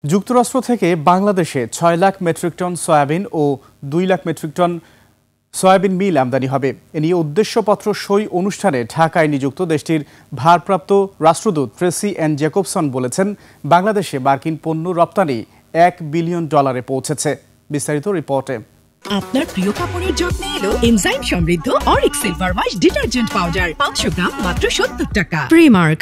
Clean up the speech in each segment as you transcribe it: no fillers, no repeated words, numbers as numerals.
যুক্তরাষ্ট্র থেকে বাংলাদেশে ৬ লাখ মেট্রিক টন সয়াবিন ও ২ lakh metric ton soybean meal আমদানি হবে। এ নিয়ে উদ্দেশ্যপত্র সই অনুষ্ঠানে ঢাকায় নিযুক্ত দেশটির ভারপ্রাপ্ত রাষ্ট্রদূত ট্রেসি এন জ্যাকবসন বলেছেন, বাংলাদেশে মার্কিন পণ্য রপ্তানি $1 বিলিয়ন পৌঁছেছে। বিস্তারিত রিপোর্টে। আপনার প্রিয় কাপড়ের যত্নে এলো এনজাইম সমৃদ্ধ Arik silver wash detergent powder 500 গ্রাম মাত্র 70 টাকা। প্রিমার্ক।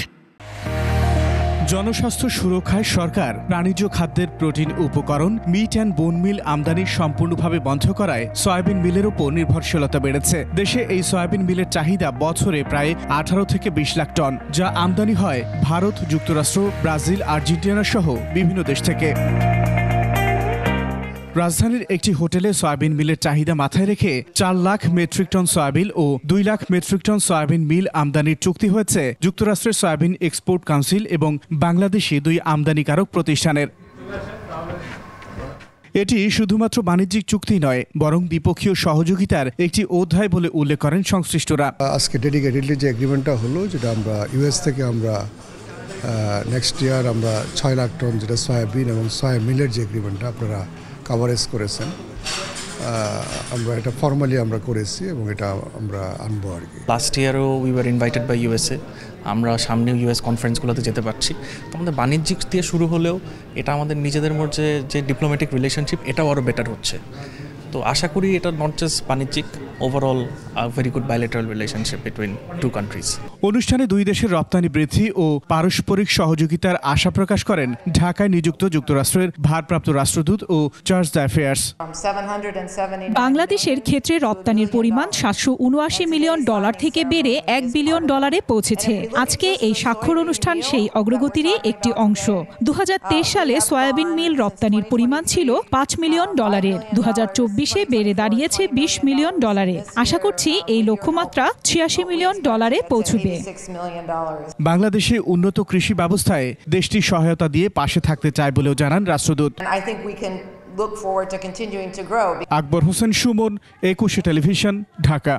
জনস্বাস্থ্য সুরক্ষায় সরকার প্রাণীজ খাদ্যের প্রোটিন উপকরণ মিট অ্যান্ড বোন মিল আমদানি সম্পূর্ণভাবে বন্ধ করায় সয়াবিন মিলের উপর নির্ভরশীলতা বেড়েছে। দেশে এই সয়াবিন মিলের চাহিদা বছরে প্রায় 18 থেকে 20 লাখ টন, যা আমদানি হয় ভারত, যুক্তরাষ্ট্র, ব্রাজিল, আর্জেন্টিনা সহ বিভিন্ন দেশ থেকে। রাজধানীর একটি হোটেলে সয়াবিন মিলের চাহিদা মাথায় রেখে 4 লাখ মেট্রিক টন সয়াবিন ও 2 lakh metric ton soybean meal আমদানির চুক্তি হয়েছে যুক্তরাষ্ট্রের সয়াবিন এক্সপোর্ট কাউন্সিল এবং বাংলাদেশি 2 আমদানিকারক প্রতিষ্ঠানের। এটি শুধুমাত্র বাণিজ্যিক চুক্তি নয়, বরং দ্বিপক্ষীয় সহযোগিতার একটি অধ্যায় বলে উল্লেখ করেন সংশ্লিষ্টরা। আজকে ডেডিকেটেডলি যে এগ্রিমেন্টটা হলো, যেটা আমরা ইউএস থেকে আমরা নেক্সট ইয়ার আমরা 6 লাখ টন যেটা সয়াবিন এবং সয়া মিলের যে এগ্রিমেন্টটা আপনারা কাভারেজ করেছেন, আমরা এটা ফর্মালি আমরা করেছি এবং এটা আমরা আনবো আর কি। লাস্ট ইয়ারও we were invited by USA. আমরা সামনেও ইউএস কনফারেন্সগুলোতে যেতে পারছি। তো আমাদের বাণিজ্যিক দিয়ে শুরু হলেও এটা আমাদের নিজেদের মধ্যে যে ডিপ্লোম্যাটিক রিলেশনশিপ, এটাও আরও বেটার হচ্ছে। তো আশা করি এটা নট জাস্ট বাণিজ্যিক, overall very good bilateral relationship between two countries. অনুষ্ঠানে 2 দেশের রপ্তানি বৃদ্ধি ও পারস্পরিক সহযোগিতার আশা প্রকাশ করেন ঢাকায় নিযুক্ত যুক্তরাষ্ট্রের ভারপ্রাপ্ত রাষ্ট্রদূত ও চার্জ d'Affaires। বাংলাদেশের ক্ষেত্রে রপ্তানির পরিমাণ $779 মিলিয়ন থেকে বেড়ে $1 বিলিয়ন পৌঁছেছে। আজকে এই স্বাক্ষর অনুষ্ঠান সেই অগ্রগতিরই একটি অংশ। 2023 সালে সয়াবিন মিল রপ্তানির পরিমাণ ছিল $5 মিলিয়ন। 2024-এ বেড়ে দাঁড়িয়েছে $20 মিলিয়ন। আশা করছি এই লক্ষ্যমাত্রা $86 মিলিয়ন পৌঁছবে। বাংলাদেশে উন্নত কৃষি ব্যবস্থায় দেশটি সহায়তা দিয়ে পাশে থাকতে চায় বলেও জানান রাষ্ট্রদূত। আকবর হোসেন সুমন, 21 টেলিভিশন, ঢাকা।